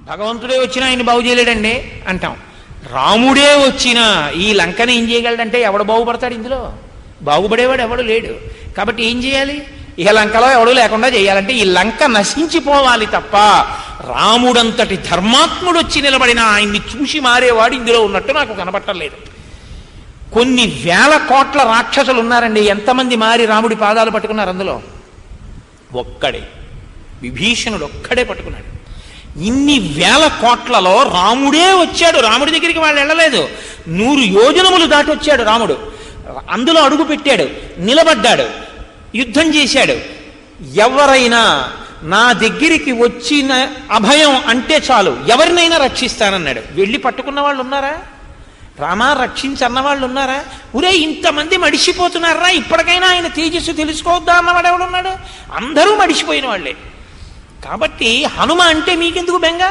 భగవంతుడే వచ్చినా ఆయన బాగు చేయలేడండి అంటాం. రాముడే వచ్చినా ఈ లంకని ఏం చేయగలడంటే ఎవడు బాగుపడతాడు? ఇందులో బాగుపడేవాడు ఎవడు లేడు. కాబట్టి ఏం చేయాలి? ఇక లంకలో ఎవడు లేకుండా చేయాలంటే ఈ లంక నశించిపోవాలి తప్ప రాముడంతటి ధర్మాత్ముడు వచ్చి నిలబడిన ఆయన్ని చూసి మారేవాడు ఇందులో ఉన్నట్టు నాకు కనపట్టలేదు. కొన్ని వేల కోట్ల రాక్షసులు ఉన్నారండి. ఎంతమంది మారి రాముడి పాదాలు పట్టుకున్నారు? అందులో ఒక్కడే, విభీషణుడు ఒక్కడే పట్టుకున్నాడు. ఇన్ని వేల కోట్లలో రాముడే వచ్చాడు. రాముడి దగ్గరికి వాళ్ళు వెళ్ళలేదు. 100 యోజనములు దాటి వచ్చాడు రాముడు. అందులో అడుగు పెట్టాడు, నిలబడ్డాడు, యుద్ధం చేశాడు. ఎవరైనా నా దగ్గరికి వచ్చిన అభయం అంటే చాలు, ఎవరినైనా రక్షిస్తానన్నాడు. వెళ్ళి పట్టుకున్న వాళ్ళు ఉన్నారా? రామా రక్షించన్న వాళ్ళు ఉన్నారా? ఉరే ఇంతమంది మడిసిపోతున్నారా, ఇప్పటికైనా ఆయన తేజస్సు తెలుసుకోవద్దా అన్నవాడు ఎవడున్నాడు? అందరూ మడిసిపోయిన వాళ్ళే. కాబట్టి హనుమ అంటే మీకెందుకు బెంగ?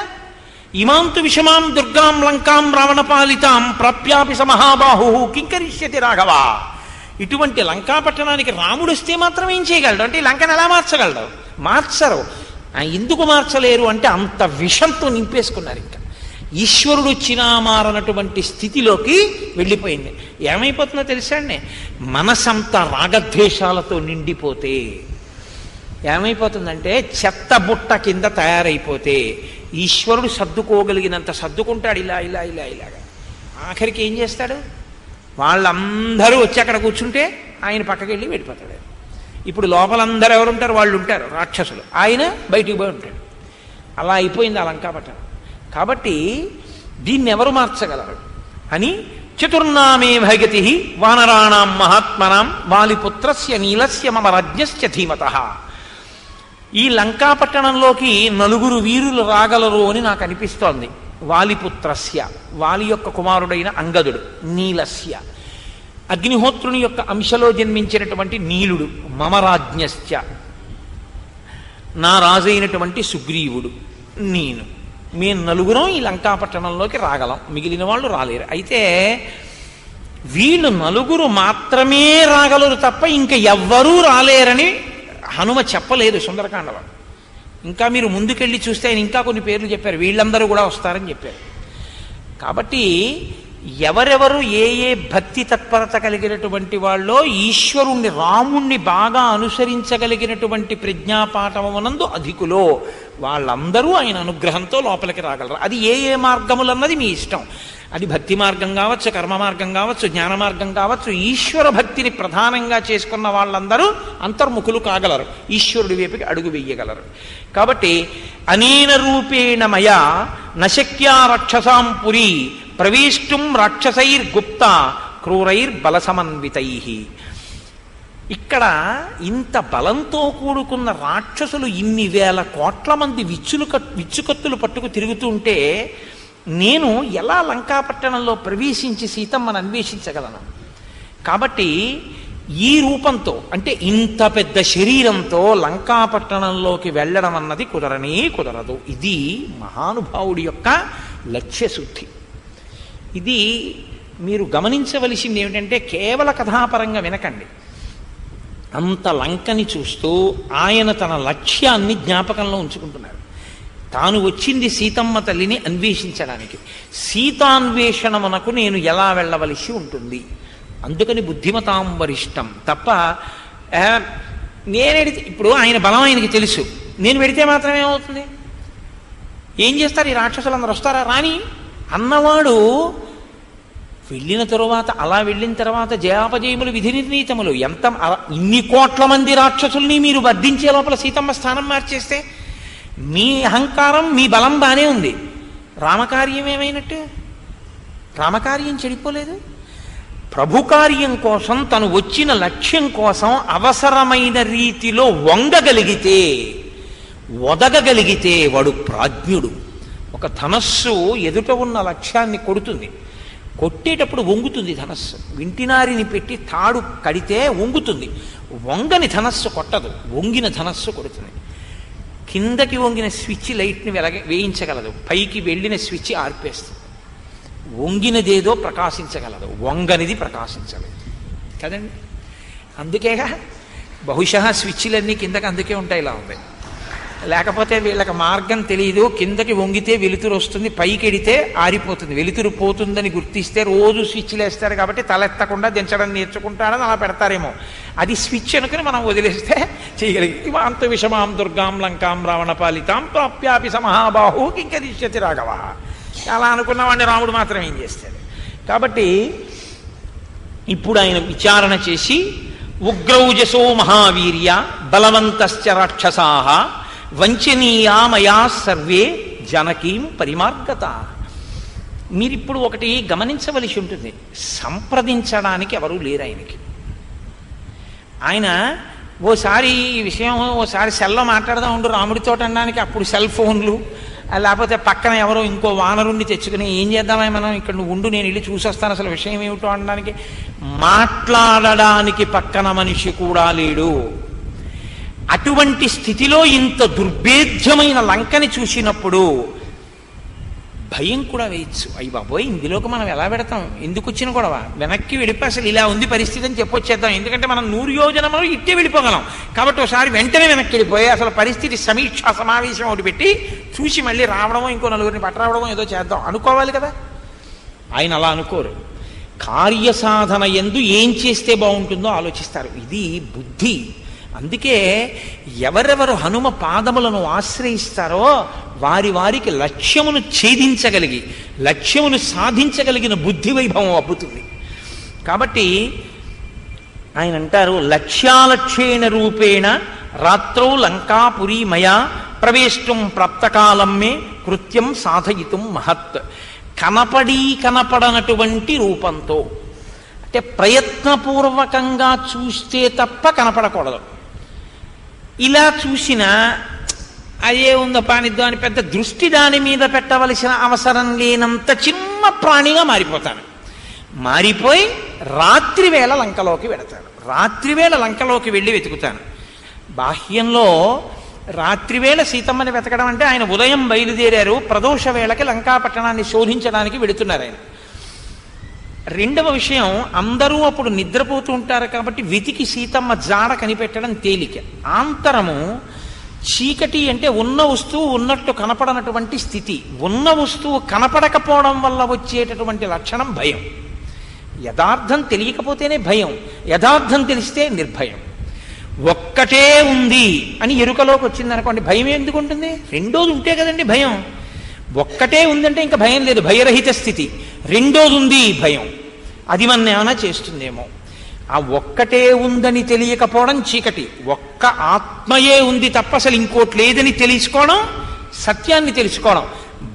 ఇమాంతు విషమాం దుర్గాం లంకాం రావణపాలితాం ప్రాప్యాపి సమహాబాహు కింకరిష్యతి రాఘవ. ఇటువంటి లంకాపట్టణానికి రాముడు వస్తే మాత్రం ఏం చేయగలడు? అంటే ఈ లంకను ఎలా మార్చగలడు? మార్చరు. ఎందుకు మార్చలేరు అంటే అంత విషంతో నింపేసుకున్నారు. ఇంకా ఈశ్వరుడు వచ్చినా మారనటువంటి స్థితిలోకి వెళ్ళిపోయింది. ఏమైపోతుందో తెలుసా అండి? మనసంతా రాగద్వేషాలతో నిండిపోతే ఏమైపోతుందంటే చెత్త బుట్ట కింద తయారైపోతే ఈశ్వరుడు సర్దుకోగలిగినంత సర్దుకుంటాడు. ఇలా ఇలా ఇలా ఇలాగా ఆఖరికి ఏం చేస్తాడు? వాళ్ళందరూ వచ్చి అక్కడ కూర్చుంటే ఆయన పక్కకి వెళ్ళి వెళ్ళిపోతాడు. ఇప్పుడు లోపలందరూ ఎవరుంటారు? వాళ్ళు ఉంటారు, రాక్షసులు. ఆయన బయటికి పోయి ఉంటాడు. అలా అయిపోయింది ఆ లంకాపట్టణం. కాబట్టి దీన్ని ఎవరు మార్చగలరు అని చతుర్నామే భగతి వానరాణాం మహాత్మనాం వాలిపుత్రస్య నీలస్య మమ రజ్ఞస్య ధీమతః. ఈ లంకాపట్టణంలోకి 4 వీరులు రాగలరు అని నాకు అనిపిస్తోంది. వాలిపుత్రస్య, వాలి యొక్క కుమారుడైన అంగదుడు, నీలస్య అగ్నిహోత్రుని యొక్క అంశలో జన్మించినటువంటి నీలుడు, మమరాజ్ఞశ్చ నా రాజైనటువంటి సుగ్రీవుడు, నేను, మేము 4 ఈ లంకాపట్టణంలోకి రాగలం. మిగిలిన వాళ్ళు రాలేరు. అయితే వీళ్ళు 4 మాత్రమే రాగలరు తప్ప ఇంకా ఎవ్వరూ రాలేరని హనుమ చెప్పలేదు సుందరకాండలో. ఇంకా మీరు ముందుకెళ్ళి చూస్తే ఆయన ఇంకా కొన్ని పేర్లు చెప్పారు. వీళ్ళందరూ కూడా వస్తారని చెప్పారు. కాబట్టి ఎవరెవరు ఏ ఏ భక్తి తత్పరత కలిగినటువంటి వాళ్ళో ఈశ్వరుణ్ణి రాముణ్ణి బాగా అనుసరించగలిగినటువంటి ప్రజ్ఞాపాఠమునందు అధికులో వాళ్ళందరూ ఆయన అనుగ్రహంతో లోపలికి రాగలరు. అది ఏ ఏ మార్గములన్నది మీ ఇష్టం. అది భక్తి మార్గం కావచ్చు, కర్మ మార్గం కావచ్చు, జ్ఞాన మార్గం కావచ్చు. ఈశ్వర భక్తిని ప్రధానంగా చేసుకున్న వాళ్ళందరూ అంతర్ముఖులు కాగలరు, ఈశ్వరుడి వైపుకి అడుగు వెయ్యగలరు. కాబట్టి అనేన రూపేణ మయా నశక్యా రక్షసాం పురీ ప్రవేష్టుం రాక్షసైర్గుప్త క్రూరైర్బలసమన్వితై. ఇక్కడ ఇంత బలంతో కూడుకున్న రాక్షసులు ఇన్ని వేల కోట్ల మంది విచ్చుకత్తులు పట్టుకు తిరుగుతుంటే నేను ఎలా లంకాపట్టణంలో ప్రవేశించి సీతమ్మను అన్వేషించగలను? కాబట్టి ఈ రూపంతో, అంటే ఇంత పెద్ద శరీరంతో లంకాపట్టణంలోకి వెళ్ళడం అన్నది కుదరదు. ఇది మహానుభావుడి యొక్క లక్ష్యశుద్ధి. ఇది మీరు గమనించవలసింది ఏమిటంటే కేవల కథాపరంగా వినకండి. అంత లంకని చూస్తూ ఆయన తన లక్ష్యాన్ని జ్ఞాపకంలో ఉంచుకుంటున్నారు. తాను వచ్చింది సీతమ్మ తల్లిని అన్వేషించడానికి. సీతాన్వేషణమునకు నేను ఎలా వెళ్ళవలసి ఉంటుంది, అందుకని బుద్ధిమతాం వరిష్టం తప్ప నేనెడితే, ఇప్పుడు ఆయన బలం ఆయనకి తెలుసు, నేను పెడితే మాత్రం ఏమవుతుంది? ఏం చేస్తారు ఈ రాక్షసులందరూ? వస్తారా? రాని అన్నవాడు వెళ్ళిన తరువాత, అలా వెళ్ళిన తర్వాత జయాపజయములు విధి నిర్ణీతములు ఎంత ఇన్ని కోట్ల మంది రాక్షసుల్ని మీరు వర్ధించే లోపల సీతమ్మ స్థానం మార్చేస్తే మీ అహంకారం, మీ బలం బానే ఉంది. రామకార్యం ఏమైనట్టు? రామకార్యం చెడిపోలేదు. ప్రభు కార్యం కోసం, తను వచ్చిన లక్ష్యం కోసం అవసరమైన రీతిలో వంగగలిగితే, ఒదగగలిగితే వాడు ప్రాజ్ఞుడు. ఒక ధనస్సు ఎదుట ఉన్న లక్ష్యాన్ని కొడుతుంది. కొట్టేటప్పుడు వంగుతుంది ధనస్సు. వింటినారిని పెట్టి తాడు కడితే వంగుతుంది. వంగని ధనస్సు కొట్టదు, వంగిన ధనస్సు కొడుతుంది. కిందకి వంగిన స్విచ్ లైట్ని వేయించగలదు, పైకి వెళ్ళిన స్విచ్ ఆర్పేస్తుంది. వంగినదేదో ప్రకాశించగలదు, వంగనిది ప్రకాశించలేదు కదండి. అందుకేగా బహుశా స్విచ్లన్నీ కిందకి అందుకే ఉంటాయి. ఇలా ఉంది. లేకపోతే వీళ్ళకి మార్గం తెలియదు, కిందకి వంగితే వెలుతురు వస్తుంది, పైకి ఎడితే ఆరిపోతుంది. వెలుతురు పోతుందని గుర్తిస్తే రోజు స్విచ్లు వేస్తారు కాబట్టి తలెత్తకుండా దించడం నేర్చుకుంటాడని అలా పెడతారేమో. అది స్విచ్ అనుకుని మనం వదిలేస్తే చేయగలిగి ఇవాంత విషమాం దుర్గాం లంకాం రావణ పాలితాం ప్రాప్యాపి సమహాబాహు కింకరిష్యతి రాఘవ. అలా అనుకున్నవాడిని రాముడు మాత్రం ఏం చేస్తాడు? కాబట్టి ఇప్పుడు ఆయన విచారణ చేసి ఉగ్రౌజసో మహావీర్య బలవంతశ్చ రాక్షసాః వంచనీయా మయా సర్వే జనకీం పరిమార్గత. మీరిప్పుడు ఒకటి గమనించవలసి ఉంటుంది, సంప్రదించడానికి ఎవరూ లేరు ఆయనకి. ఆయన ఓసారి ఈ విషయం ఓసారి సెల్లో మాట్లాడదాం ఉండు రాముడితో అనడానికి అప్పుడు సెల్ ఫోన్లు, లేకపోతే పక్కన ఎవరో ఇంకో వానరుణ్ణి తెచ్చుకుని ఏం చేద్దామని మనం ఇక్కడ నువ్వు ఉండు నేను వెళ్ళి చూసొస్తాను అసలు విషయం ఏమిటో అనడానికి మాట్లాడడానికి పక్కన మనిషి కూడా లేడు. అటువంటి స్థితిలో ఇంత దుర్భేద్యమైన లంకని చూసినప్పుడు భయం కూడా వేయచ్చు. అయ్యి బాబోయ్ ఇందులోకి మనం ఎలా పెడతాం, ఎందుకు వచ్చిన గొడవ, వెనక్కి వెళ్ళిపోయి అసలు ఇలా ఉంది పరిస్థితి అని చెప్పొచ్చేద్దాం. ఎందుకంటే మనం 100 యోజనములు ఇట్టే వెళ్ళిపోగలం కాబట్టి ఒకసారి వెంటనే వెనక్కి వెళ్ళిపోయి అసలు పరిస్థితి సమీక్షా సమావేశం ఒకటి పెట్టి చూసి మళ్ళీ రావడమో ఇంకో నలుగురిని పట్టరావడమో ఏదో చేద్దాం అనుకోవాలి కదా. ఆయన అలా అనుకోరు. కార్యసాధన యందు ఏం చేస్తే బాగుంటుందో ఆలోచిస్తారు. ఇది బుద్ధి. అందుకే ఎవరెవరు హనుమ పాదములను ఆశ్రయిస్తారో వారి వారికి లక్ష్యమును ఛేదించగలిగి లక్ష్యమును సాధించగలిగిన బుద్ధి వైభవం అబ్బుతుంది. కాబట్టి ఆయన అంటారు లక్ష్యాలక్ష్యేణ రూపేణ రాత్రౌ లంకాపురీ మయా ప్రవేష్టం ప్రాప్తకాలం మే కృత్యం సాధయితుం మహత్. కనపడనటువంటి రూపంతో అంటే ప్రయత్నపూర్వకంగా చూస్తే తప్ప కనపడకూడదు. ఇలా చూసినా అదే ఉందో పానిద్దో అని పెద్ద దృష్టి దాని మీద పెట్టవలసిన అవసరం లేనంత చిన్న ప్రాణిగా మారిపోతాను. మారిపోయి రాత్రివేళ లంకలోకి వెడతాను. రాత్రివేళ లంకలోకి వెళ్ళి వెతుకుతాను. బాహ్యంలో రాత్రివేళ సీతమ్మని వెతకడం అంటే ఆయన ఉదయం బయలుదేరారు, ప్రదోష వేళకి లంకాపట్టణాన్ని శోధించడానికి వెడుతున్నారు ఆయన. రెండవ విషయం, అందరూ అప్పుడు నిద్రపోతూ ఉంటారు కాబట్టి వెతికి సీతమ్మ జాడ కనిపెట్టడం తేలిక. ఆంతరము చీకటి అంటే ఉన్న వస్తువు ఉన్నట్టు కనపడనటువంటి స్థితి. ఉన్న వస్తువు కనపడకపోవడం వల్ల వచ్చేటటువంటి లక్షణం భయం. యథార్థం తెలియకపోతేనే భయం, యథార్థం తెలిస్తే నిర్భయం. ఒక్కటే ఉంది అని ఎరుకలోకి వచ్చిందనుకోండి భయం ఎందుకు ఉంటుంది? రెండోది ఉంటే కదండి భయం. ఒక్కటే ఉందంటే ఇంకా భయం లేదు, భయరహిత స్థితి. రెండోది ఉంది భయం, అది మన ఏమైనా చేస్తుందేమో. ఆ ఒక్కటే ఉందని తెలియకపోవడం చీకటి. ఒక్క ఆత్మయే ఉంది తప్ప అసలు ఇంకోటి లేదని తెలుసుకోవడం సత్యాన్ని తెలుసుకోవడం.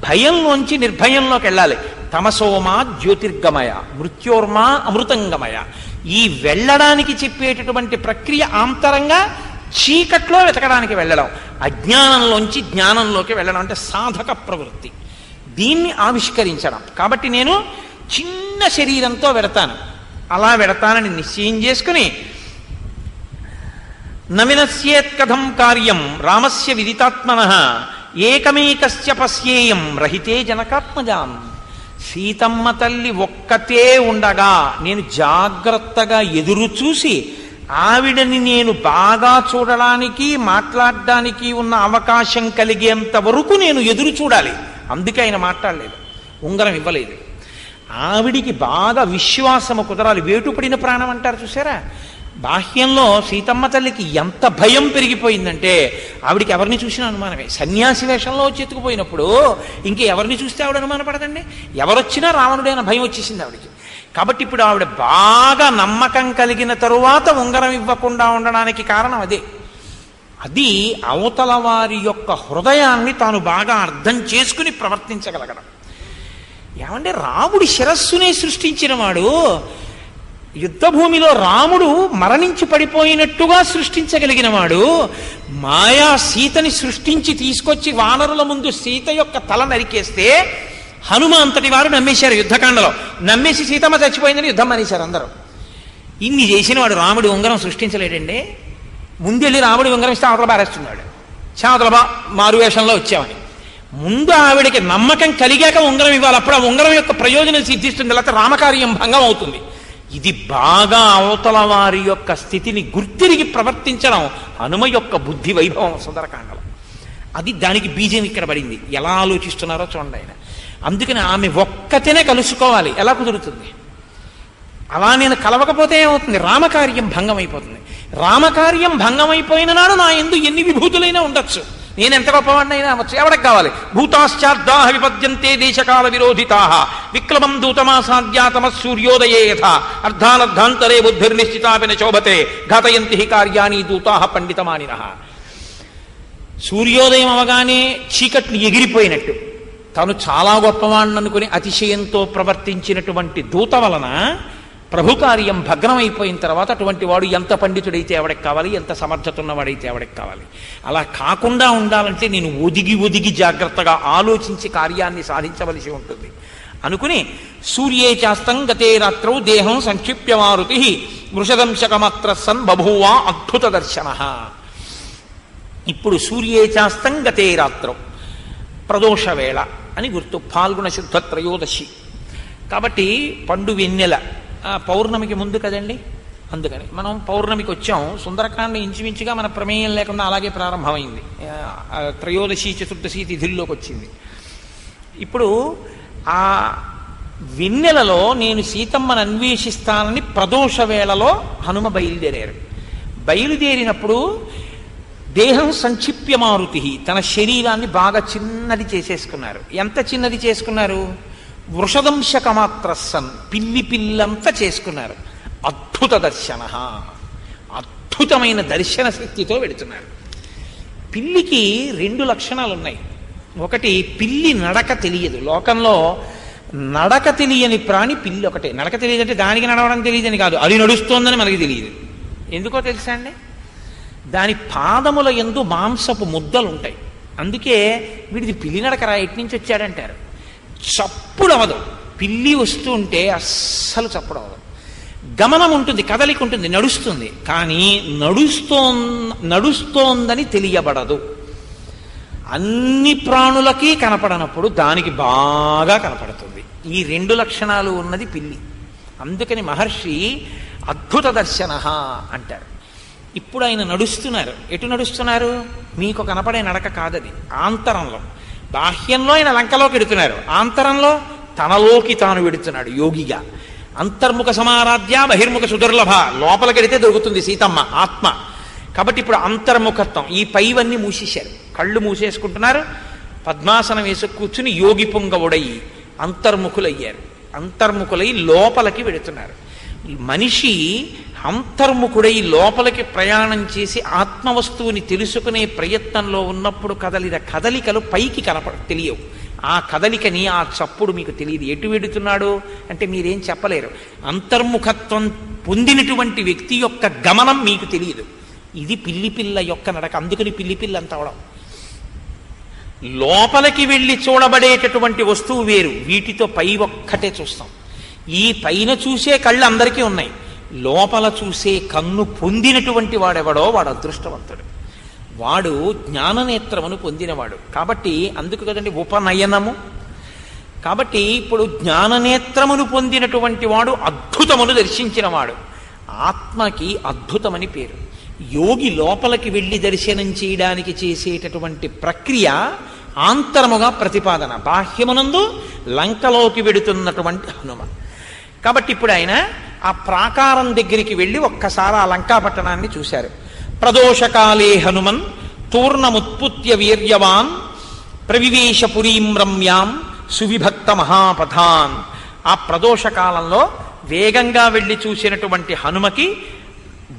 భయంలోంచి నిర్భయంలోకి వెళ్ళాలి. తమసోమా జ్యోతిర్గమయ మృత్యోర్మా అమృతంగమయ. ఈ వెళ్ళడానికి చెప్పేటటువంటి ప్రక్రియ ఆంతరంగా చీకట్లో వెతకడానికి వెళ్ళడం, అజ్ఞానంలోంచి జ్ఞానంలోకి వెళ్ళడం అంటే సాధక ప్రవృత్తి. దీన్ని ఆవిష్కరించడం. కాబట్టి నేను చిన్న శరీరంతో వెడతాను. అలా వెడతానని నిశ్చయం చేసుకుని నవినశ్యేత్ కథం కార్యం రామస్య విదితాత్మనః ఏకమేకస్య పశ్యేయం రహితే జనకాత్మజాం. సీతమ్మ తల్లి ఒక్కతే ఉండగా నేను జాగ్రత్తగా ఎదురు చూసి ఆవిడని నేను బాగా చూడడానికి మాట్లాడడానికి ఉన్న అవకాశం కలిగేంత వరకు నేను ఎదురు చూడాలి. అందుకే ఆయన మాట్లాడలేదు, ఉంగరం ఇవ్వలేదు. ఆవిడికి బాగా విశ్వాసము కుదరాలి. వేటుపడిన ప్రాణం అంటారు చూసారా. బాహ్యంలో సీతమ్మ తల్లికి ఎంత భయం పెరిగిపోయిందంటే ఆవిడికి ఎవరిని చూసినా అనుమానమే. సన్యాసి వేషంలో వచ్చి ఎత్తుకుపోయినప్పుడు ఇంక ఎవరిని చూస్తే ఆవిడ అనుమానపడదండి. ఎవరొచ్చినా రావణుడైన భయం వచ్చేసింది ఆవిడికి. కాబట్టి ఇప్పుడు ఆవిడ బాగా నమ్మకం కలిగిన తరువాత ఉంగరం ఇవ్వకుండా ఉండడానికి కారణం అదే. అది అవతల వారి యొక్క హృదయాన్ని తాను బాగా అర్థం చేసుకుని ప్రవర్తించగలగడం. ఏమంటే రాముడి శిరస్సునే సృష్టించిన వాడు యుద్ధభూమిలో రాముడు మరణించి పడిపోయినట్టుగా సృష్టించగలిగిన వాడు మాయా సీతని సృష్టించి తీసుకొచ్చి వానరుల ముందు సీత యొక్క తల నరికేస్తే హనుమ అంతటి వారు నమ్మేశారు. యుద్ధకాండలో నమ్మేసి సీతమ్మ చచ్చిపోయిందని యుద్ధం అనేశారు అందరూ. ఇన్ని చేసిన వాడు రాముడి ఉంగరం సృష్టించలేడండి. ముందెళ్ళి రాముడి ఉంగరం ఇస్తే అవతల బారేస్తున్నాడు. చావతల మారువేషంలో వచ్చామని ముందు ఆవిడికి నమ్మకం కలిగాక ఉంగరం ఇవ్వాలి. అప్పుడు ఆ ఉంగరం యొక్క ప్రయోజనం సిద్ధిస్తుంది, లేకపోతే రామకార్యం భంగం అవుతుంది. ఇది బాగా అవతల వారి యొక్క స్థితిని గుర్తిరిగి ప్రవర్తించడం హనుమ యొక్క బుద్ధి వైభవం సుందరకాండలో. అది దానికి బీజం ఇక్కడ పడింది. ఎలా ఆలోచిస్తున్నారో చూడండి ఆయన. అందుకని ఆమె ఒక్కతేనే కలుసుకోవాలి. ఎలా కుదురుతుంది? అలా నేను కలవకపోతే ఏమవుతుంది? రామకార్యం భంగం అయిపోతుంది. రామకార్యం భంగం అయిపోయిన నాడు నా యందు ఎన్ని విభూతులైనా ఉండొచ్చు, నేను ఎంత గొప్పవాడినైనా అవచ్చు. ఎవరికి కావాలి? భూతాశ్చార్దాహ విపద్యంతే దేశకాల విరోధితాః విక్లవం దూతమాసాద్యాతమ సూర్యోదయే యథా అర్ధానర్ధాంతరే బుద్ధిర్నిశ్చితాపిన శోభతే ఘాతయంతి హి కార్యాణి దూతాః పండితమానినః. సూర్యోదయం అవగానే చీకట్లు ఎగిరిపోయినట్టు తాను చాలా గొప్పవాణ్ణి అనుకుని అతిశయంతో ప్రవర్తించినటువంటి దూత వలన ప్రభు కార్యం భగ్నమైపోయిన తర్వాత అటువంటి వాడు ఎంత పండితుడైతే ఎవడికి కావాలి, ఎంత సమర్థత ఉన్నవాడైతే ఎవడికి కావాలి. అలా కాకుండా ఉండాలంటే నేను ఒదిగి ఒదిగి జాగ్రత్తగా ఆలోచించి కార్యాన్ని సాధించవలసి ఉంటుంది అనుకుని సూర్యే చాస్తం గతే రాత్రౌ దేహం సంక్షిప్యమారుతి వృషదంశకమాత్ర సన్ బభూవా అద్భుత దర్శన. ఇప్పుడు సూర్యే చాస్తం గతే రాత్రౌ ప్రదోష వేళ అని గుర్తు. ఫాల్గుణ శుద్ధ త్రయోదశి కాబట్టి పండు వెన్నెల పౌర్ణమికి ముందు కదండి. అందుకని మనం పౌర్ణమికి వచ్చాం. సుందరకాండ ఇంచుమించుగా మన ప్రమేయం లేకుండా అలాగే ప్రారంభమైంది. త్రయోదశి చతుర్దశి తిథుల్లోకి వచ్చింది. ఇప్పుడు ఆ వెన్నెలలో నేను సీతమ్మను అన్వేషిస్తానని ప్రదోష వేళలో హనుమ బయలుదేరారు. బయలుదేరినప్పుడు దేహం సంక్షిప్యమారుతి, తన శరీరాన్ని బాగా చిన్నది చేసేసుకున్నారు. ఎంత చిన్నది చేసుకున్నారు? వృషదంశకమాత్ర సన్, పిల్లి పిల్లంతా చేసుకున్నారు. అద్భుత దర్శన, అద్భుతమైన దర్శన శక్తితో వెడుతున్నారు. పిల్లికి రెండు లక్షణాలు ఉన్నాయి. ఒకటి, పిల్లి నడక తెలియదు. లోకంలో నడక తెలియని ప్రాణి పిల్లి ఒకటే. నడక తెలియదంటే దానికి నడవడం తెలియదని కాదు, అది నడుస్తోందని మనకి తెలియదు. ఎందుకో తెలుసా అండి? దాని పాదముల యందు మాంసపు ముద్దలు ఉంటాయి. అందుకే వీడిది పిల్లి నడకరా, ఎటు నుంచి వచ్చాడంటారు. చప్పుడు అవదు. పిల్లి వస్తూ ఉంటే అస్సలు చప్పుడు అవదు. గమనం ఉంటుంది, కదలిక ఉంటుంది, నడుస్తుంది. కానీ నడుస్తోందని తెలియబడదు. అన్ని ప్రాణులకి కనపడనప్పుడు దానికి బాగా కనపడుతుంది. ఈ రెండు లక్షణాలు ఉన్నది పిల్లి. అందుకని మహర్షి అద్భుత దర్శన అంటారు. ఇప్పుడు ఆయన నడుస్తున్నారు. ఎటు నడుస్తున్నారు? మీకు కనపడే నడక కాదది, ఆంతరంలో. బాహ్యంలో ఆయన లంకలోకి వెడుతున్నారు, ఆంతరంలో తనలోకి తాను వెడుతున్నాడు యోగిగా. అంతర్ముఖ సమారాధ్య బహిర్ముఖ సుదుర్లభ. లోపలికెడితే దొరుకుతుంది సీతమ్మ ఆత్మ. కాబట్టి ఇప్పుడు అంతర్ముఖత్వం. ఈ పైవన్నీ మూసేశారు, కళ్ళు మూసేసుకుంటున్నారు. పద్మాసనం వేసి కూర్చుని యోగి పొంగవుడై అంతర్ముఖులయ్యారు. అంతర్ముఖులై లోపలికి వెడుతున్నారు. మనిషి అంతర్ముఖుడై లోపలికి ప్రయాణం చేసి ఆత్మవస్తువుని తెలుసుకునే ప్రయత్నంలో ఉన్నప్పుడు కదలిన కదలికలు పైకి తెలియవు. ఆ కదలికని, ఆ చప్పుడు మీకు తెలియదు. ఎటు వెడుతున్నాడు అంటే మీరేం చెప్పలేరు. అంతర్ముఖత్వం పొందినటువంటి వ్యక్తి యొక్క గమనం మీకు తెలియదు. ఇది పిల్లి పిల్ల యొక్క నడక. అందుకని పిల్లి పిల్ల అంత అవడం. లోపలికి వెళ్ళి చూడబడేటటువంటి వస్తువు వేరు, వీటితో పై ఒక్కటే చూస్తాం. ఈ పైన చూసే కళ్ళు అందరికీ ఉన్నాయి, లోపల చూసే కన్ను పొందినటువంటి వాడెవడో వాడు అదృష్టవంతుడు. వాడు జ్ఞాననేత్రమును పొందినవాడు. కాబట్టి అందుకు కదండి ఉపనయనము. కాబట్టి ఇప్పుడు జ్ఞాననేత్రమును పొందినటువంటి వాడు అద్భుతమును దర్శించినవాడు. ఆత్మకి అద్భుతమని పేరు. యోగి లోపలికి వెళ్ళి దర్శనం చేయడానికి చేసేటటువంటి ప్రక్రియ ఆంతరముగా ప్రతిపాదన. బాహ్యమునందు లంకలోకి వెడుతున్నటువంటి హనుమ. కాబట్టి ఇప్పుడు ఆయన ఆ ప్రాకారం దగ్గరికి వెళ్ళి ఒక్కసారి ఆ లంకా పట్టణాన్ని చూశారు. ప్రదోషకాలే హనుమన్ తూర్ణముత్పుత్య వీర్యవాన్ ప్రవివేశ పురీం రమ్యాం సువిభక్త మహాపథాన్. ఆ ప్రదోషకాలంలో వేగంగా వెళ్ళి చూసినటువంటి హనుమకి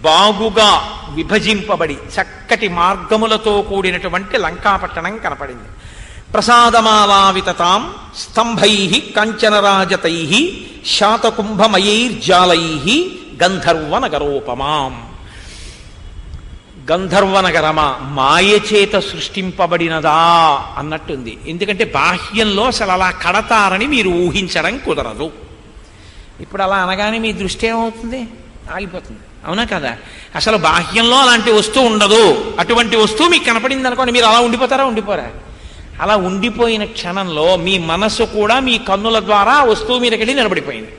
బాగుగా విభజింపబడి చక్కటి మార్గములతో కూడినటువంటి లంకాపట్టణం కనపడింది. ప్రసాదమాలావితాం స్తంభై కాంచనరాజతై శాతకుంభమయైర్జాలై గంధర్వనగరోపమాం. గంధర్వనగరమా, మాయచేత సృష్టింపబడినదా అన్నట్టుంది. ఎందుకంటే బాహ్యంలో అసలు అలా కడతారని మీరు ఊహించడం కుదరదు. ఇప్పుడు అలా అనగానే మీ దృష్టి ఏమవుతుంది? ఆగిపోతుంది. అవునా కదా? అసలు బాహ్యంలో అలాంటి వస్తువు ఉండదు. అటువంటి వస్తువు మీకు కనపడింది అనుకోండి, మీరు అలా ఉండిపోతారా? ఉండిపోరా? అలా ఉండిపోయిన క్షణంలో మీ మనస్సు కూడా మీ కన్నుల ద్వారా ఆ వస్తువు మీదకి వెళ్ళి నిలబడిపోయింది.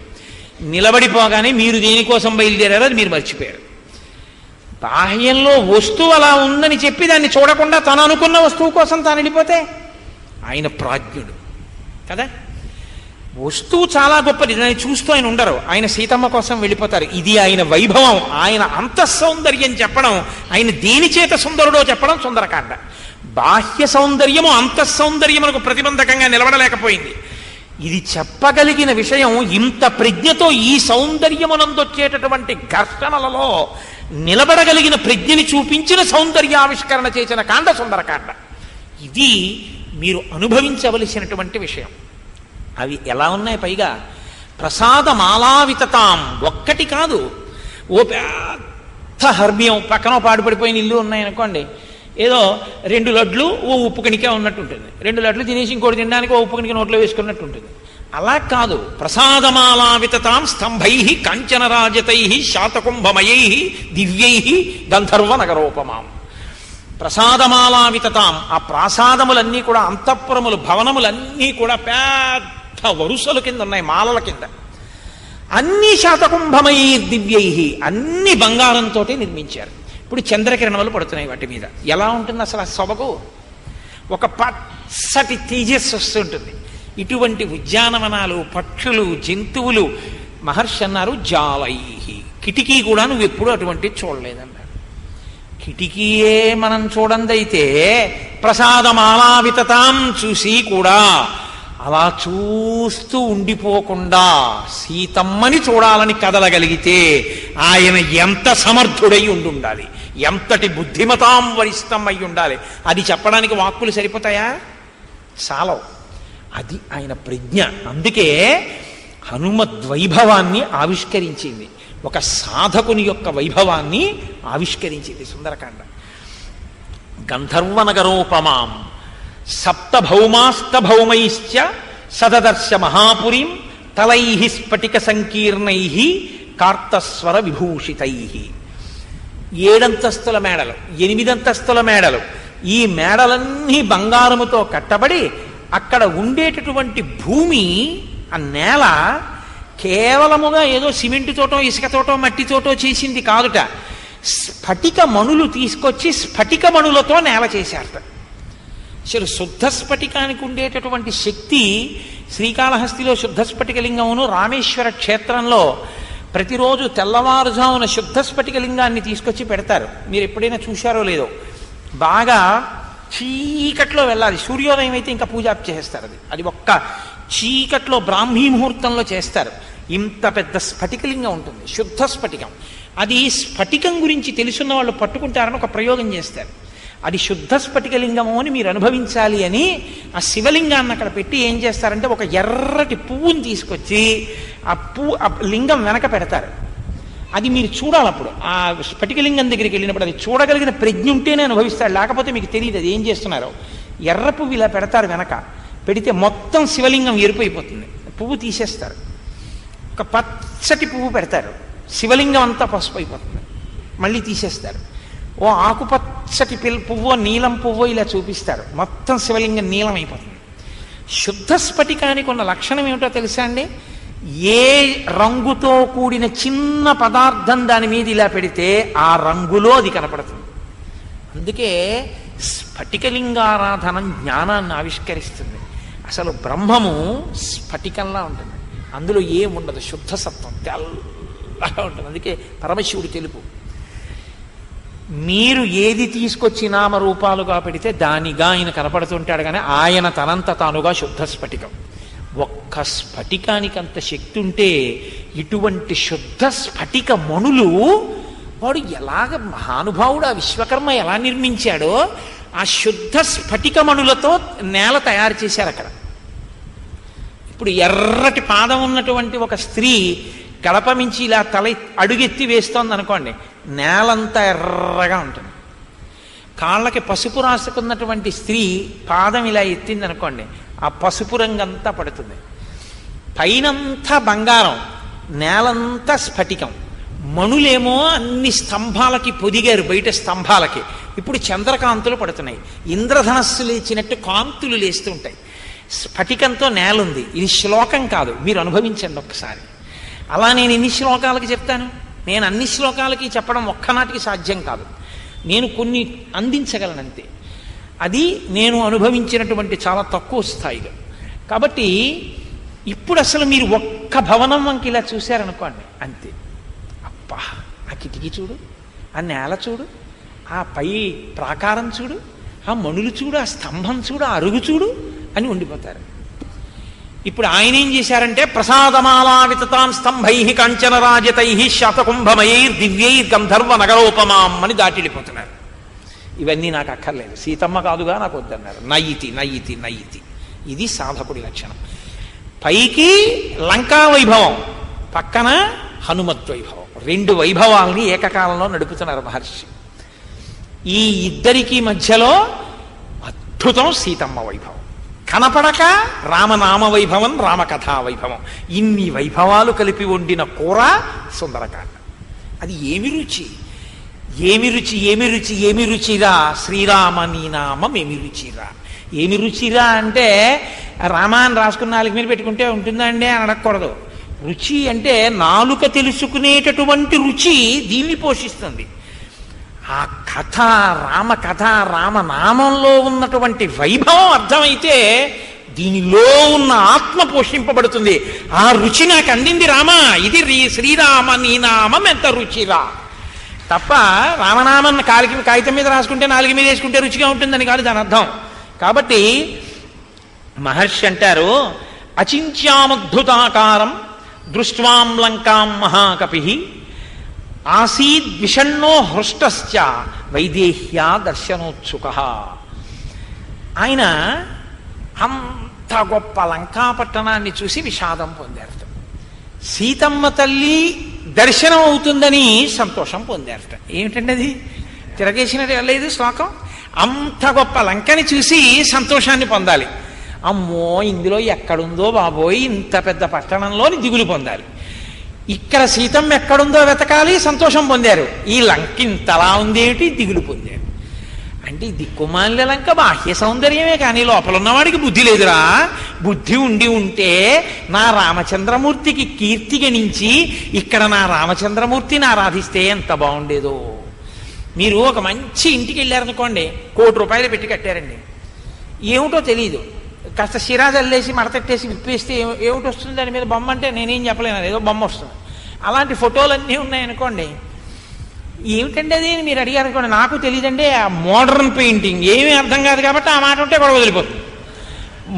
నిలబడిపోగానే మీరు దేనికోసం బయలుదేరారో అది మీరు మర్చిపోయారు. బాహ్యంలో వస్తువు అలా ఉందని చెప్పి దాన్ని చూడకుండా తను అనుకున్న వస్తువు కోసం తాను వెళ్ళిపోతే ఆయన ప్రాజ్ఞుడు కదా. వస్తువు చాలా గొప్పది, దాన్ని చూస్తూ ఆయన ఉండరు, ఆయన సీతమ్మ కోసం వెళ్ళిపోతారు. ఇది ఆయన వైభవం, ఆయన అంతఃసౌందర్యం చెప్పడం, ఆయన దేని చేత సుందరుడో చెప్పడం సుందరకాండ. బాహ్య సౌందర్యము అంతఃసౌందర్యమునకు ప్రతిబంధకంగా నిలబడలేకపోయింది. ఇది చెప్పగలిగిన విషయం ఇంత ప్రజ్ఞతో ఈ సౌందర్యమునందొచ్చేటటువంటి ఘర్షణలలో నిలబడగలిగిన ప్రజ్ఞని చూపించిన సౌందర్యావిష్కరణ చేసిన కాండ సుందరకాండ. ఇది మీరు అనుభవించవలసినటువంటి విషయం. అవి ఎలా ఉన్నాయి? పైగా ప్రసాదమాలావితతాం, ఒక్కటి కాదు, ఓ పెద్ద హర్మ్యం పక్కన పాడుపడిపోయిన ఇల్లు ఉన్నాయనుకోండి, ఏదో 2 లడ్లు ఓ ఉప్పు కణిక ఉన్నట్టు ఉంటుంది, 2 లడ్లు తినేసి ఇంకోటి తినడానికి ఓ ఉప్పు కణిక నోట్లో వేసుకున్నట్టు ఉంటుంది. అలా కాదు. ప్రసాదమాలావితతాం స్తంభై కాంచనరాజతై శాతకుంభమయై దివ్యై గంధర్వ నగరోపమాం. ప్రసాదమాలావితతాం, ఆ ప్రాసాదములన్నీ కూడా అంతఃపురములు భవనములన్నీ కూడా పెద్ద వరుసల కింద ఉన్నాయి, మాలల కింద. అన్ని శాతకుంభమై దివ్యై, అన్ని బంగారంతో నిర్మించారు. ఇప్పుడు చంద్రకిరణములు పడుతున్నాయి వాటి మీద. ఎలా ఉంటుంది అసలు ఆ సొబగు? ఒక పచ్చటి తేజస్సు వస్తుంటుంది. ఇటువంటి ఉద్యానవనాలు, పక్షులు, జంతువులు, మహర్షి అన్నారు జాలై, కిటికీ కూడా నువ్వు ఎప్పుడు అటువంటిది చూడలేదన్నారు. కిటికీయే మనం చూడందైతే ప్రసాదమాలావితతాం చూసి కూడా అలా చూస్తూ ఉండిపోకుండా సీతమ్మని చూడాలని కదలగలిగితే ఆయన ఎంత సమర్థుడై ఉండాలి, ఎంతటి బుద్ధిమతాం వరిష్టం అయి ఉండాలి. అది చెప్పడానికి వాక్కులు సరిపోతాయా? చాలవు. అది ఆయన ప్రజ్ఞ. అందుకే హనుమద్వైభవాన్ని ఆవిష్కరించింది, ఒక సాధకుని యొక్క వైభవాన్ని ఆవిష్కరించింది సుందరకాండ. గంధర్వనగరోపమాం సప్తభౌమాస్తభౌమైశ్చ సదదర్శ మహాపురీం తలై స్ఫటిక సంకీర్ణై కార్తస్వర విభూషితై. 7 అంతస్తుల మేడలు, 8 అంతస్తుల మేడలు, ఈ మేడలన్నీ బంగారముతో కట్టబడి అక్కడ ఉండేటటువంటి భూమి, ఆ నేల కేవలముగా ఏదో సిమెంటుతోటో ఇసుకతోటో మట్టితోటో చేసింది కాదుట. స్ఫటిక మణులు తీసుకొచ్చి స్ఫటిక మణులతో నేల చేశారట. అసలు శుద్ధ స్ఫటికానికి ఉండేటటువంటి శక్తి, శ్రీకాళహస్తిలో శుద్ధ స్ఫటికలింగమును, రామేశ్వర క్షేత్రంలో ప్రతిరోజు తెల్లవారుజామున శుద్ధ స్ఫటికలింగాన్ని తీసుకొచ్చి పెడతారు. మీరు ఎప్పుడైనా చూశారో లేదో, బాగా చీకట్లో వెళ్ళాలి. సూర్యోదయం అయితే ఇంకా పూజ చేస్తారు. అది ఒక్క చీకట్లో బ్రాహ్మీ ముహూర్తంలో చేస్తారు. ఇంత పెద్ద స్ఫటికలింగం ఉంటుంది, శుద్ధ స్ఫటికం. అది స్ఫటికం గురించి తెలుసున్న వాళ్ళు పట్టుకుంటారని ఒక ప్రయోగం చేస్తారు. అది శుద్ధ స్ఫటికలింగము అని మీరు అనుభవించాలి అని ఆ శివలింగాన్ని అక్కడ పెట్టి ఏం చేస్తారంటే ఒక ఎర్రటి పువ్వుని తీసుకొచ్చి ఆ లింగం వెనక పెడతారు. అది మీరు చూడాలి. అప్పుడు ఆ స్ఫటికలింగం దగ్గరికి వెళ్ళినప్పుడు అది చూడగలిగిన ప్రజ్ఞ ఉంటేనే అనుభవిస్తాడు, లేకపోతే మీకు తెలియదు అది ఏం చేస్తున్నారో. ఎర్ర పువ్వు ఇలా పెడతారు, వెనక పెడితే మొత్తం శివలింగం ఎరుపైపోతుంది. పువ్వు తీసేస్తారు, ఒక పచ్చటి పువ్వు పెడతారు, శివలింగం అంతా పసుపు అయిపోతుంది, మళ్ళీ తీసేస్తారు. ఓ ఆకుపచ్చటి పువ్వో నీలం పువ్వో ఇలా చూపిస్తారు, మొత్తం శివలింగం నీలం అయిపోతుంది. శుద్ధ స్ఫటికానికి ఉన్న లక్షణం ఏమిటో తెలుసా అండి? ఏ రంగుతో కూడిన చిన్న పదార్థం దాని మీద ఇలా పెడితే ఆ రంగులో అది కనపడుతుంది. అందుకే స్ఫటికలింగారాధనం జ్ఞానాన్ని ఆవిష్కరిస్తుంది. అసలు బ్రహ్మము స్ఫటికంలా ఉంటుంది, అందులో ఏముండదు, శుద్ధ సత్వం తెల్లగా ఉంటుంది. అందుకే పరమశివుడు తెలుపు. మీరు ఏది తీసుకొచ్చి నామరూపాలుగా పెడితే దానిగా ఆయన కనపడుతుంటాడు, కానీ ఆయన తనంత తానుగా శుద్ధ స్ఫటికం. ఒక్క స్ఫటికానికి అంత శక్తి ఉంటే ఇటువంటి శుద్ధ స్ఫటిక మణులు వాడు ఎలాగ మహానుభావుడు, ఆ విశ్వకర్మ ఎలా నిర్మించాడో ఆ శుద్ధ స్ఫటిక మణులతో నేల తయారు చేశారు అక్కడ. ఇప్పుడు ఎర్రటి పాదం ఉన్నటువంటి ఒక స్త్రీ గడప మించి ఇలా తల అడుగెత్తి వేస్తోంది అనుకోండి, నేలంతా ఎర్రగా ఉంటుంది. కాళ్ళకి పసుపు రాసుకున్నటువంటి స్త్రీ పాదం ఇలా ఎత్తింది అనుకోండి, ఆ పసుపు రంగంతా పడుతుంది. పైనంతా బంగారం, నేలంతా స్ఫటికం. మణులేమో అన్ని స్తంభాలకి పొదిగారు, బయట స్తంభాలకి. ఇప్పుడు చంద్రకాంతులు పడుతున్నాయి, ఇంద్రధనస్సు లేచినట్టు కాంతులు లేస్తూ ఉంటాయి. స్ఫటికంతో నేలుంది. ఇది శ్లోకం కాదు, మీరు అనుభవించండి ఒక్కసారి. అలా నేను ఎన్ని శ్లోకాలకి చెప్తాను? నేను అన్ని శ్లోకాలకి చెప్పడం ఒక్కనాటికి సాధ్యం కాదు. నేను కొన్ని అందించగలనంతే. అది నేను అనుభవించినటువంటి చాలా తక్కువ స్థాయిలో. కాబట్టి ఇప్పుడు అసలు మీరు ఒక్క భవనం వంకి ఇలా చూశారనుకోండి, అంతే. అబ్బా, ఆ కిటికీ చూడు, ఆ నేల చూడు, ఆ పై ప్రాకారం చూడు, ఆ మణులు చూడు, ఆ స్తంభం చూడు, ఆ అరుగు చూడు అని ఉండిపోతారు. ఇప్పుడు ఆయన ఏం చేశారంటే ప్రసాదమాలా వితతాన్ స్తంభై కాంచనరాజతై శాతకుంభమయైర్ దివ్యైర్ గంధర్వ నగరోపమాం అని దాటిడిపోతున్నారు. ఇవన్నీ నాకు అక్కర్లేదు, సీతమ్మ కాదుగా నాకు వద్దన్నారు. నయితి నయితి నయితి. ఇది సాధకుడి లక్షణం. పైకి లంకా వైభవం, పక్కన హనుమత్ వైభవం, రెండు వైభవాల్ని ఏకకాలంలో నడుపుతున్నారు మహర్షి. ఈ ఇద్దరికి మధ్యలో అద్భుతం సీతమ్మ వైభవం, కనపడక రామనామ వైభవం, రామకథా వైభవం. ఇన్ని వైభవాలు కలిపి వండిన కూర సుందరకాండ. అది ఏమి రుచి, ఏమి రుచి, ఏమి రుచి, ఏమి రుచిరా శ్రీరామ నీ నామం ఏమి రుచిరా. ఏమి రుచిరా అంటే రామాన్ని రాసుకున్న నాలుగు మీద పెట్టుకుంటే ఉంటుందా అండి అని అడగకూడదు. రుచి అంటే నాలుక తెలుసుకునేటటువంటి రుచి దీన్ని పోషిస్తుంది. ఆ కథ, రామకథ, రామనామంలో ఉన్నటువంటి వైభవం అర్థమైతే దీనిలో ఉన్న ఆత్మ పోషింపబడుతుంది. ఆ రుచి నాకు అందింది రామా, ఇది శ్రీరామ నీ నామం ఎంత రుచిరా. తప్ప రామనామం కాగితం మీద రాసుకుంటే నాలుగు మీద వేసుకుంటే రుచిగా ఉంటుందని కాదు దాని అర్థం. కాబట్టి మహర్షి అంటారు, అచింత్యామద్భుతాకారం దృష్ట్వాం లంకాం మహాకపి ఆసీద్ విషణ్ణో హృష్టశ్చ వైదేహ్యా దర్శనోత్సుక. ఆయన అంత గొప్ప లంకాపట్టణాన్ని చూసి విషాదం పొందారట. సీతమ్మ తల్లి దర్శనం అవుతుందని సంతోషం పొందారట. ఏమిటండి అది? తిరగేసినట్టు వెళ్ళలేదు శ్లోకం. అంత గొప్ప లంకని చూసి సంతోషాన్ని పొందాలి. అమ్మో, ఇందులో ఎక్కడుందో బాబోయ్, ఇంత పెద్ద పట్టణంలోని దిగులు పొందాలి. ఇక్కడ సీతమ్మ ఎక్కడుందో వెతకాలి, సంతోషం పొందారు. ఈ లంక ఇంతలా ఉందేమిటి, దిగులు పొందారు. అంటే దిక్కుమాలిన లంక బాహ్య సౌందర్యమే, కానీ లోపల ఉన్నవాడికి బుద్ధి లేదురా. బుద్ధి ఉండి ఉంటే నా రామచంద్రమూర్తికి కీర్తి గణించి ఇక్కడ నా రామచంద్రమూర్తిని ఆరాధిస్తే ఎంత బాగుండేదో. మీరు ఒక మంచి ఇంటికి వెళ్ళారనుకోండి, ₹1,00,00,000 పెట్టి కట్టారండి, ఏమిటో తెలియదు, కాస్త సిరాజ్ అల్లేసి మడతెట్టేసి విప్పేస్తే ఏమిటి వస్తుంది దాని మీద బొమ్మ అంటే నేనేం చెప్పలేను, ఏదో బొమ్మ వస్తుంది. అలాంటి ఫోటోలన్నీ ఉన్నాయనుకోండి, ఏమిటండి అది మీరు అడిగారు అనుకోండి, నాకు తెలియదండి, ఆ మోడర్న్ పెయింటింగ్ ఏమీ అర్థం కాదు కాబట్టి ఆ మాట ఉంటే కూడా వదిలిపోతుంది.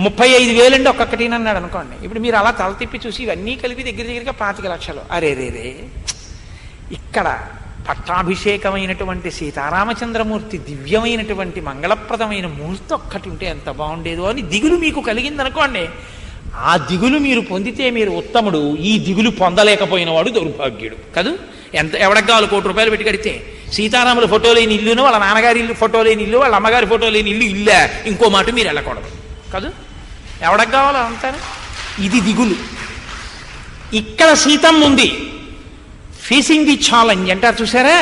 35,000 అండి ఒక్కొక్కటి అన్నాడు అనుకోండి. ఇప్పుడు మీరు అలా తల తిప్పి చూసి ఇవన్నీ కలిపి దగ్గరగా 25 లక్షలు. అరే రే, ఇక్కడ పట్టాభిషేకమైనటువంటి సీతారామచంద్రమూర్తి దివ్యమైనటువంటి మంగళప్రదమైన మూర్తి ఒక్కటి ఉంటే ఎంత బాగుండేదో అని దిగులు మీకు కలిగిందనుకోండి. ఆ దిగులు మీరు పొందితే మీరు ఉత్తముడు, ఈ దిగులు పొందలేకపోయిన వాడు దౌర్భాగ్యుడు కదూ. ఎవడకు కావాలి ₹1,00,00,000 పెట్టి కడితే? సీతారాముల ఫోటో లేని ఇల్లును, వాళ్ళ నాన్నగారి ఇల్లు ఫోటో లేని ఇల్లు, వాళ్ళ అమ్మగారి ఫోటో లేని ఇల్లు ఇల్లే, ఇంకో మాట మీరు వెళ్ళకూడదు కదూ. ఎవడకు కావాలో అంటారు. ఇది దిగులు. ఇక్కడ సీతమ్మ ఉంది, ఫేసింగ్ ది ఛాలెంజ్ అంటారు చూసారా.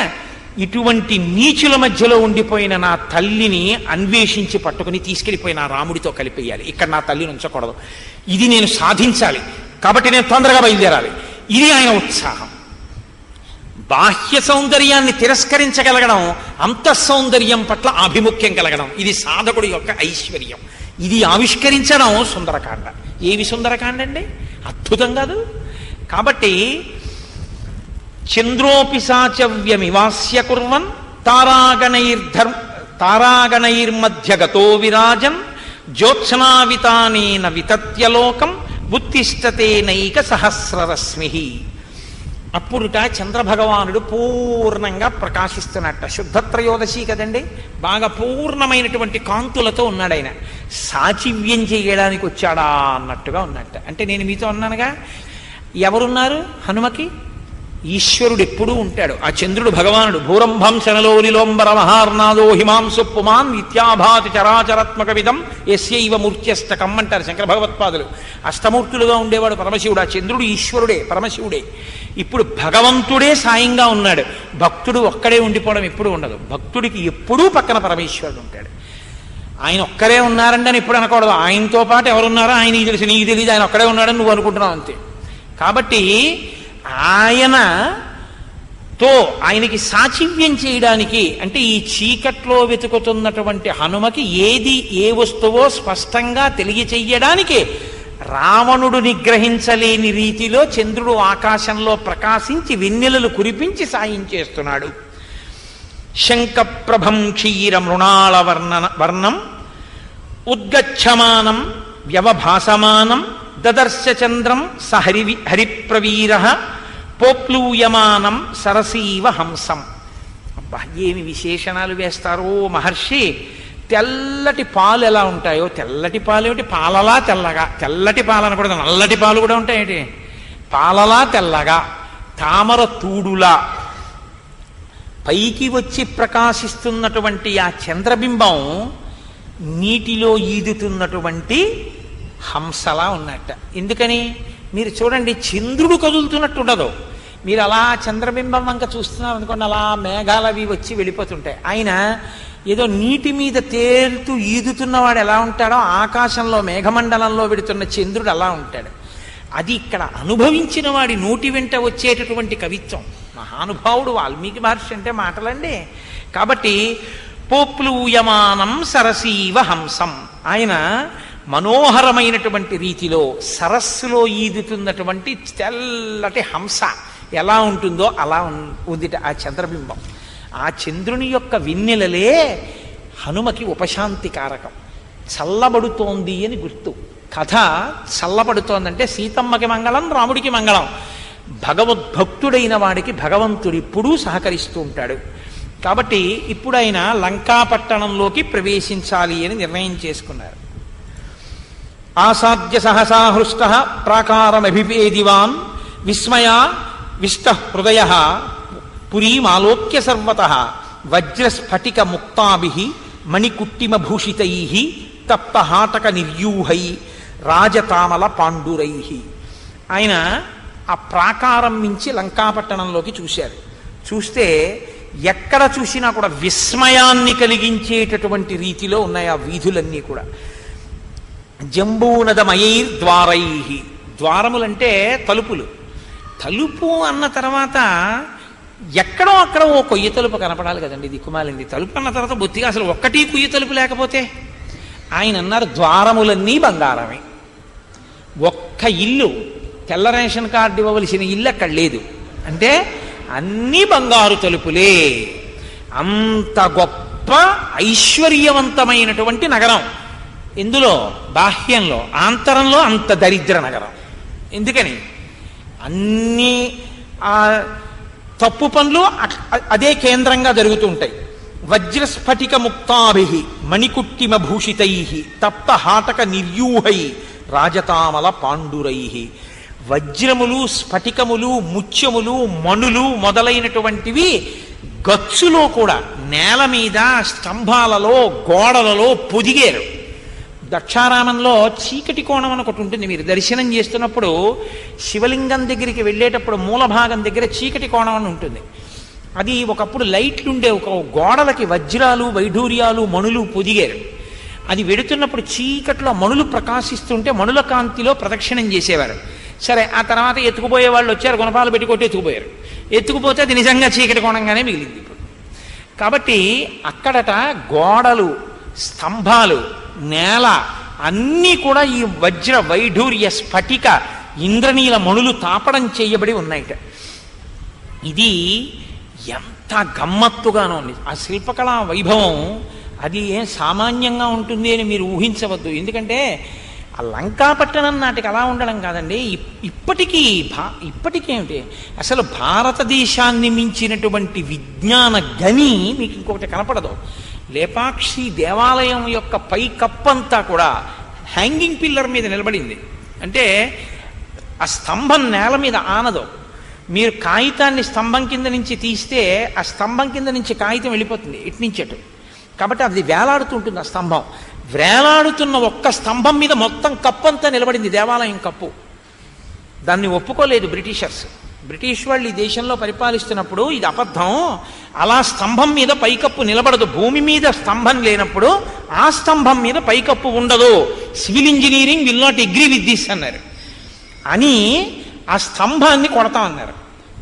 ఇటువంటి నీచుల మధ్యలో ఉండిపోయిన నా తల్లిని అన్వేషించి పట్టుకుని తీసుకెళ్ళిపోయి నా రాముడితో కలిపేయాలి, ఇక్కడ నా తల్లిని ఉంచకూడదు, ఇది నేను సాధించాలి, కాబట్టి నేను తొందరగా బయలుదేరాలి. ఇది ఆయన ఉత్సాహం. బాహ్య సౌందర్యాన్ని తిరస్కరించగలగడం, అంతఃసౌందర్యం పట్ల ఆభిముఖ్యం కలగడం, ఇది సాధకుడి యొక్క ఐశ్వర్యం. ఇది ఆవిష్కరించడం సుందరకాండ. ఏవి సుందరకాండ అండి, అద్భుతం కాదు. కాబట్టి చంద్రోపిశాచవ్యమివాస్య కుర్వన్ తారాగణైర్మధ్య గతో విరాజన్ జ్యోత్స్నావితానేన వితత్యలోకం బుద్ధిష్టతే నైక సహస్రరశ్మి. అప్పుడుట చంద్రభగవానుడు పూర్ణంగా ప్రకాశిస్తున్నట్ట. శుద్ధత్రయోదశి కదండి, బాగా పూర్ణమైనటువంటి కాంతులతో ఉన్నాడు ఆయన. సాచివ్యం చేయడానికి వచ్చాడా అన్నట్టుగా ఉన్నట్ట. అంటే నేను మీతో అన్నానుగా, ఎవరున్నారు హనుమకి? ఈశ్వరుడు ఎప్పుడూ ఉంటాడు. ఆ చంద్రుడు భగవానుడు. భూరంభం శనలో నిలోంబర మహార్నాదో హిమాంసు పుమాన్ నిత్యాభాతి చరాచరాత్మక విధం యస్యైవ మూర్త్యష్టకం అంటారు శంకర భగవత్పాదులు. అష్టమూర్తులుగా ఉండేవాడు పరమశివుడు. ఆ చంద్రుడు ఈశ్వరుడే, పరమశివుడే. ఇప్పుడు భగవంతుడే సాయంగా ఉన్నాడు. భక్తుడు ఒక్కడే ఉండిపోవడం ఎప్పుడు ఉండదు. భక్తుడికి ఎప్పుడూ పక్కన పరమేశ్వరుడు ఉంటాడు. ఆయన ఒక్కరే ఉన్నారండి అని ఎప్పుడు అనకూడదు. ఆయనతో పాటు ఎవరున్నారో ఆయనకి తెలుసు, నీకు తెలియదు, ఆయన ఒక్కడే ఉన్నాడని నువ్వు అనుకుంటున్నావు అంతే. కాబట్టి ఆయన ఆయనకి సాచివ్యం చేయడానికి, అంటే ఈ చీకట్లో వెతుకుతున్నటువంటి హనుమకి ఏది ఏ వస్తువో స్పష్టంగా తెలియచెయ్యడానికి రావణుడు నిగ్రహించలేని రీతిలో చంద్రుడు ఆకాశంలో ప్రకాశించి వెన్నెలలు కురిపించి సాయం చేస్తున్నాడు. శంఖప్రభం క్షీర మృణాళ వర్ణం ఉద్గచ్చమానం వ్యవభాసమానం దదర్శ చంద్రం హరిప్రవీర పోప్లూయమానం సరసీవ హంసం. అబ్బా, ఏమి విశేషణాలు వేస్తారో మహర్షి. తెల్లటి పాలు ఎలా ఉంటాయో, తెల్లటి పాలు ఏమిటి, పాలలా తెల్లగా, తెల్లటి పాలు అనకూడదు, నల్లటి పాలు కూడా ఉంటాయేంటి, పాలలా తెల్లగా, తామర తూడులా పైకి వచ్చి ప్రకాశిస్తున్నటువంటి ఆ చంద్రబింబం నీటిలో ఈదుతున్నటువంటి హంసలా ఉన్నట్ట. ఎందుకని మీరు చూడండి, చంద్రుడు కదులుతున్నట్టు ఉండదు. మీరు అలా చంద్రబింబం వంక చూస్తున్నారు అనుకోండి, అలా మేఘాలవి వచ్చి వెళ్ళిపోతుంటాయి. ఆయన ఏదో నీటి మీద తేలుతూ ఈదుతున్నవాడు ఎలా ఉంటాడో, ఆకాశంలో మేఘమండలంలో వెడుతున్న చంద్రుడు అలా ఉంటాడు. అది ఇక్కడ అనుభవించిన వాడి నోటి వెంట వచ్చేటటువంటి కవిత్వం. మహానుభావుడు వాల్మీకి మహర్షి అంటే మాటలండి. కాబట్టి పోప్లూయమానం సరసీవ హంసం, ఆయన మనోహరమైనటువంటి రీతిలో సరస్సులో ఈదుతున్నటువంటి తెల్లటి హంస ఎలా ఉంటుందో అలా ఉందిట ఆ చంద్రబింబం. ఆ చంద్రుని యొక్క వెన్నెలలే హనుమకి ఉపశాంతి కారకం. చల్లబడుతోంది అని గుర్తు. కథ చల్లబడుతోందంటే సీతమ్మకి మంగళం, రాముడికి మంగళం. భగవద్భక్తుడైన వాడికి భగవంతుడు ఎప్పుడూ సహకరిస్తూ ఉంటాడు. కాబట్టి ఇప్పుడు ఆయన లంకాపట్టణంలోకి ప్రవేశించాలి అని నిర్ణయం చేసుకున్నారు. ఆసాద్య సహసాహృష్ట ప్రాకారమభివేదివాన్ విస్మయ విష్ట హృదయ పురీమాలోక్య సర్వత వజ్రస్ఫటిక ముక్తాభి మణికుట్టిమభూషితై తప్తహాటక నిర్యూహై రాజతామల పాండురై. ఆయన ఆ ప్రాకారం నుంచి లంకాపట్టణంలోకి చూశారు. చూస్తే ఎక్కడ చూసినా కూడా విస్మయాన్ని కలిగించేటటువంటి రీతిలో ఉన్నాయి ఆ వీధులన్నీ కూడా. జంబూనదమయైర్ద్వారై, ద్వారములంటే తలుపులు. తలుపు అన్న తర్వాత ఎక్కడో అక్కడ ఓ కొయ్య తలుపు కనపడాలి కదండి, దిక్కుమాలింది. తలుపు అన్న తర్వాత బొత్తిగా అసలు ఒక్కటి కొయ్య తలుపు లేకపోతే, ఆయన అన్నారు ద్వారములన్నీ బంగారమే. ఒక్క ఇల్లు, తెల్ల రేషన్ కార్డు ఇవ్వవలసిన ఇల్లు అక్కడ లేదు. అంటే అన్నీ బంగారు తలుపులే. అంత గొప్ప ఐశ్వర్యవంతమైనటువంటి నగరం. ఇందులో బాహ్యంలో, ఆంతరంలో అంత దరిద్ర నగరం. ఎందుకని అన్నీ తప్పు పనులు అదే కేంద్రంగా జరుగుతూ ఉంటాయి. వజ్రస్ఫటిక ముక్తాభి మణికుట్టిమభూషితై తప్తహాటక నిర్యూహై రాజతామల పాండురై. వజ్రములు, స్ఫటికములు, ముత్యములు, మణులు మొదలైనటువంటివి గచ్చులో కూడా, నేల మీద, స్తంభాలలో, గోడలలో పొదిగారు. దక్షారామంలో చీకటి కోణం అని ఒకటి ఉంటుంది. మీరు దర్శనం చేస్తున్నప్పుడు శివలింగం దగ్గరికి వెళ్ళేటప్పుడు మూల భాగం దగ్గర చీకటి కోణం అని ఉంటుంది. అది ఒకప్పుడు లైట్లు ఉండే ఒక గోడలకి వజ్రాలు, వైఢూర్యాలు, మణులు పొదిగారు. అది వెడుతున్నప్పుడు చీకట్లో మణులు ప్రకాశిస్తుంటే మణుల కాంతిలో ప్రదక్షిణం చేసేవారు. సరే, ఆ తర్వాత ఎత్తుకుపోయే వాళ్ళు వచ్చారు, గుణపాలు పెట్టుకొట్టి ఎత్తుకుపోయారు. ఎత్తుకుపోతే అది నిజంగా చీకటి కోణంగానే మిగిలింది ఇప్పుడు. కాబట్టి అక్కడట గోడలు, స్తంభాలు, నేల అన్నీ కూడా ఈ వజ్ర వైఢూర్య స్ఫటిక ఇంద్రనీల మణులు తాపడం చేయబడి ఉన్నాయిట. ఇది ఎంత గమ్మత్తుగానో ఉంది ఆ శిల్పకళా వైభవం. అది ఏం సామాన్యంగా ఉంటుంది అని మీరు ఊహించవద్దు. ఎందుకంటే ఆ లంకాపట్టణం నాటికి అలా ఉండడం కాదండి, ఇప్పటికేమిటి అసలు భారతదేశాన్ని మించినటువంటి విజ్ఞాన గని మీకు ఇంకొకటి కనపడదు. లేపాక్షి దేవాలయం యొక్క పై కప్పంతా కూడా హ్యాంగింగ్ పిల్లర్ మీద నిలబడింది. అంటే ఆ స్తంభం నేల మీద ఆనదు. మీరు కాగితాన్ని స్తంభం కింద నుంచి తీస్తే ఆ స్తంభం కింద నుంచి కాగితం వెళ్ళిపోతుంది ఇట్నుంచటు. కాబట్టి అది వేలాడుతుంటుంది. ఆ స్తంభం వేలాడుతున్న ఒక్క స్తంభం మీద మొత్తం కప్పంతా నిలబడింది, దేవాలయం కప్పు. దాన్ని ఒప్పుకోలేదు బ్రిటిషర్స్. బ్రిటిష్ వాళ్ళు ఈ దేశంలో పరిపాలిస్తున్నప్పుడు ఇది అబద్ధం, అలా స్తంభం మీద పైకప్పు నిలబడదు, భూమి మీద స్తంభం లేనప్పుడు ఆ స్తంభం మీద పైకప్పు ఉండదు, civil engineering will not agree with this అన్నారు. అని ఆ స్తంభాన్ని కొడతామన్నారు.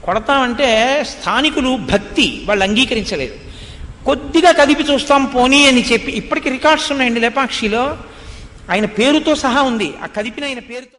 కొడతామంటే స్థానికులు భక్తి వాళ్ళు అంగీకరించలేదు. కొద్దిగా కదిపి చూస్తాం పోనీ అని చెప్పి, ఇప్పటికి రికార్డ్స్ ఉన్నాయండి లేపాక్షిలో, ఆయన పేరుతో సహా ఉంది, ఆ కదిపిన ఆయన పేరుతో.